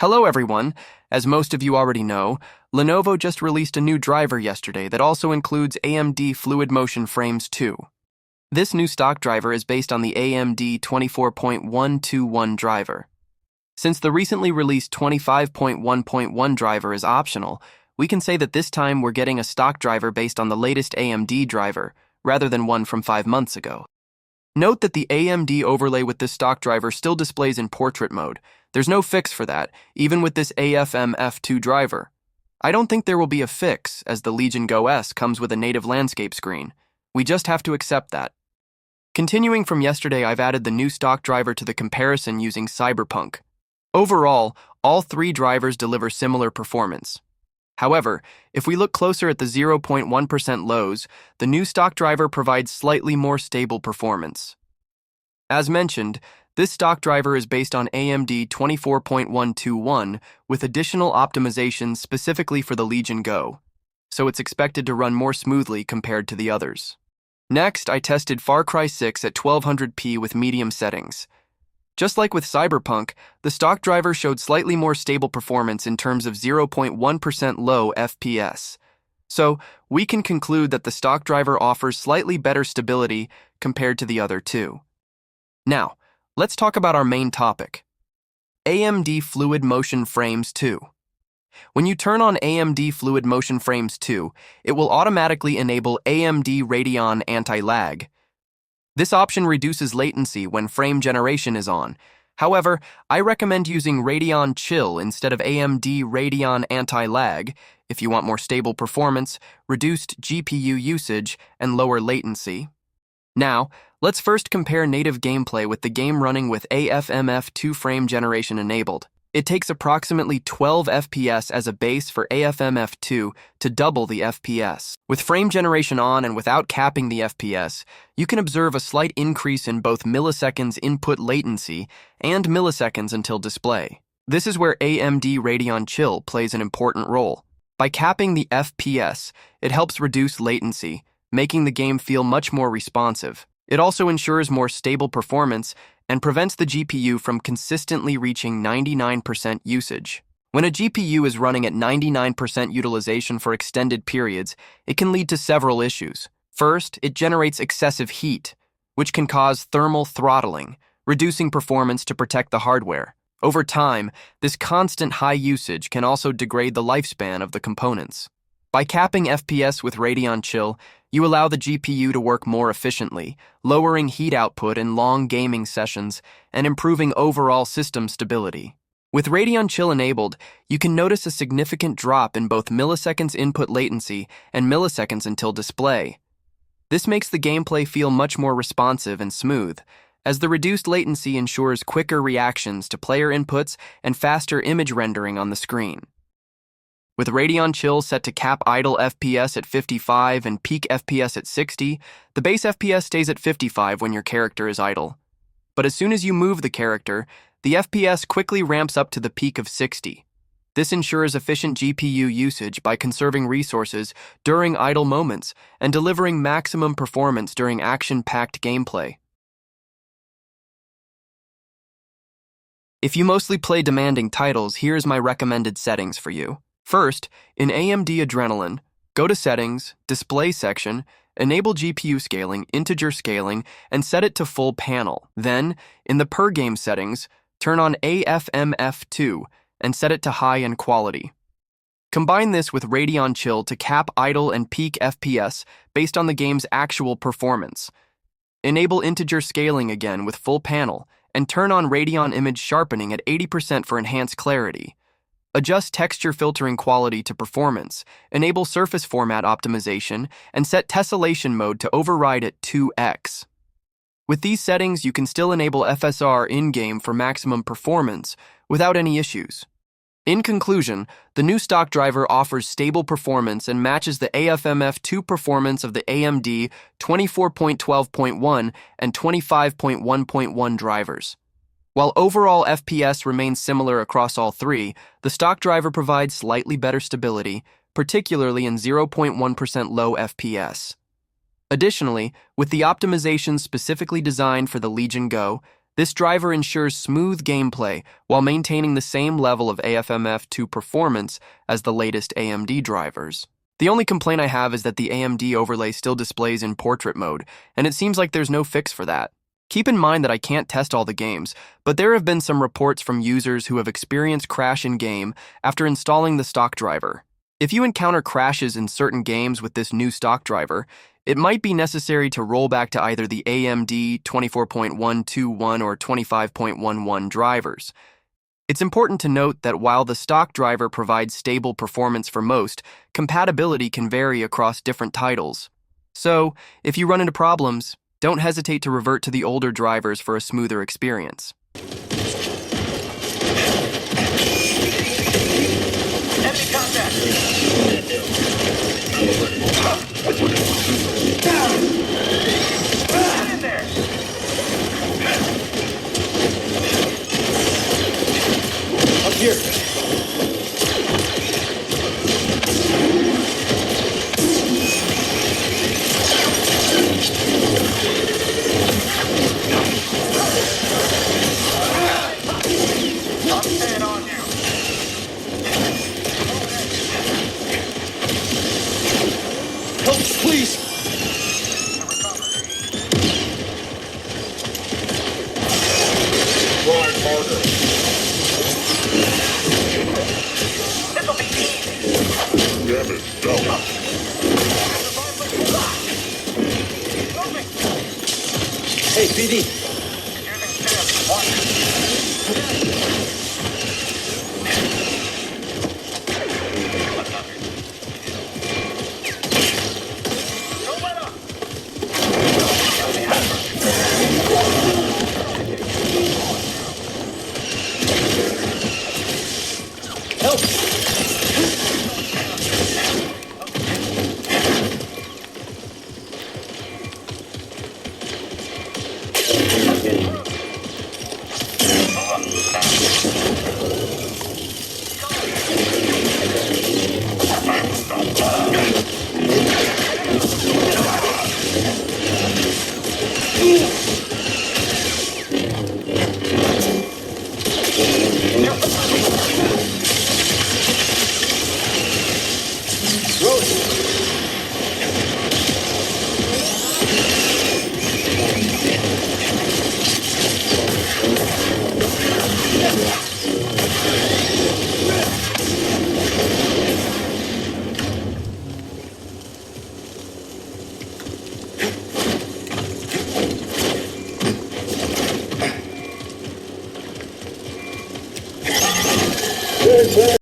Hello everyone. As most of you already know, Lenovo just released a new driver yesterday that also includes AMD Fluid Motion Frames 2. This new stock driver is based on the AMD 24.121 driver. Since the recently released 25.1.1 driver is optional, we can say that this time we're getting a stock driver based on the latest AMD driver, rather than one from 5 months ago. Note that the AMD overlay with this stock driver still displays in portrait mode. There's no fix for that, even with this AFMF2 driver. I don't think there will be a fix, as the Legion Go S comes with a native landscape screen. We just have to accept that. Continuing from yesterday, I've added the new stock driver to the comparison using Cyberpunk. Overall, all three drivers deliver similar performance. However, if we look closer at the 0.1% lows, the new stock driver provides slightly more stable performance. As mentioned, this stock driver is based on AMD 24.121 with additional optimizations specifically for the Legion Go, so it's expected to run more smoothly compared to the others. Next, I tested Far Cry 6 at 1200p with medium settings. Just like with Cyberpunk, the stock driver showed slightly more stable performance in terms of 0.1% low FPS. So, we can conclude that the stock driver offers slightly better stability compared to the other two. Now, let's talk about our main topic, AMD Fluid Motion Frames 2. When you turn on AMD Fluid Motion Frames 2, it will automatically enable AMD Radeon Anti-Lag. This option reduces latency when frame generation is on. However, I recommend using Radeon Chill instead of AMD Radeon Anti-Lag if you want more stable performance, reduced GPU usage, and lower latency. Now, let's first compare native gameplay with the game running with AFMF2 frame generation enabled. It takes approximately 12 FPS as a base for AFMF2 to double the FPS. With frame generation on and without capping the FPS, you can observe a slight increase in both milliseconds input latency and milliseconds until display. This is where AMD Radeon Chill plays an important role. By capping the FPS, it helps reduce latency, making the game feel much more responsive. It also ensures more stable performance and prevents the GPU from consistently reaching 99% usage. When a GPU is running at 99% utilization for extended periods, it can lead to several issues. First, it generates excessive heat, which can cause thermal throttling, reducing performance to protect the hardware. Over time, this constant high usage can also degrade the lifespan of the components. By capping FPS with Radeon Chill, you allow the GPU to work more efficiently, lowering heat output in long gaming sessions and improving overall system stability. With Radeon Chill enabled, you can notice a significant drop in both milliseconds input latency and milliseconds until display. This makes the gameplay feel much more responsive and smooth, as the reduced latency ensures quicker reactions to player inputs and faster image rendering on the screen. With Radeon Chill set to cap idle FPS at 55 and peak FPS at 60, the base FPS stays at 55 when your character is idle. But as soon as you move the character, the FPS quickly ramps up to the peak of 60. This ensures efficient GPU usage by conserving resources during idle moments and delivering maximum performance during action-packed gameplay. If you mostly play demanding titles, here's my recommended settings for you. First, in AMD Adrenalin, go to Settings, Display section, enable GPU scaling, integer scaling, and set it to full panel. Then, in the per game settings, turn on AFMF2 and set it to high in quality. Combine this with Radeon Chill to cap idle and peak FPS based on the game's actual performance. Enable integer scaling again with full panel, and turn on Radeon image sharpening at 80% for enhanced clarity. Adjust texture filtering quality to performance, enable surface format optimization, and set tessellation mode to override at 2x. With these settings, you can still enable FSR in-game for maximum performance without any issues. In conclusion, the new stock driver offers stable performance and matches the AFMF2 performance of the AMD 24.12.1 and 25.1.1 drivers. While overall FPS remains similar across all three, the stock driver provides slightly better stability, particularly in 0.1% low FPS. Additionally, with the optimizations specifically designed for the Legion Go, This driver ensures smooth gameplay while maintaining the same level of AFMF2 performance as the latest AMD drivers. The only complaint I have is that the AMD overlay still displays in portrait mode, and it seems like there's no fix for that. Keep in mind that I can't test all the games, but there have been some reports from users who have experienced crash in-game after installing the stock driver. If you encounter crashes in certain games with this new stock driver, it might be necessary to roll back to either the AMD 24.121 or 25.11 drivers. It's important to note that while the stock driver provides stable performance for most, compatibility can vary across different titles. So, if you run into problems, don't hesitate to revert to the older drivers for a smoother experience. Enemy contact! Get in there! Up here. I'm staying on you. Help, please. Ride harder. This'll be easy. Damn it, no. Moving. Hey, PD. Using shift. Watch. Go let up. Help.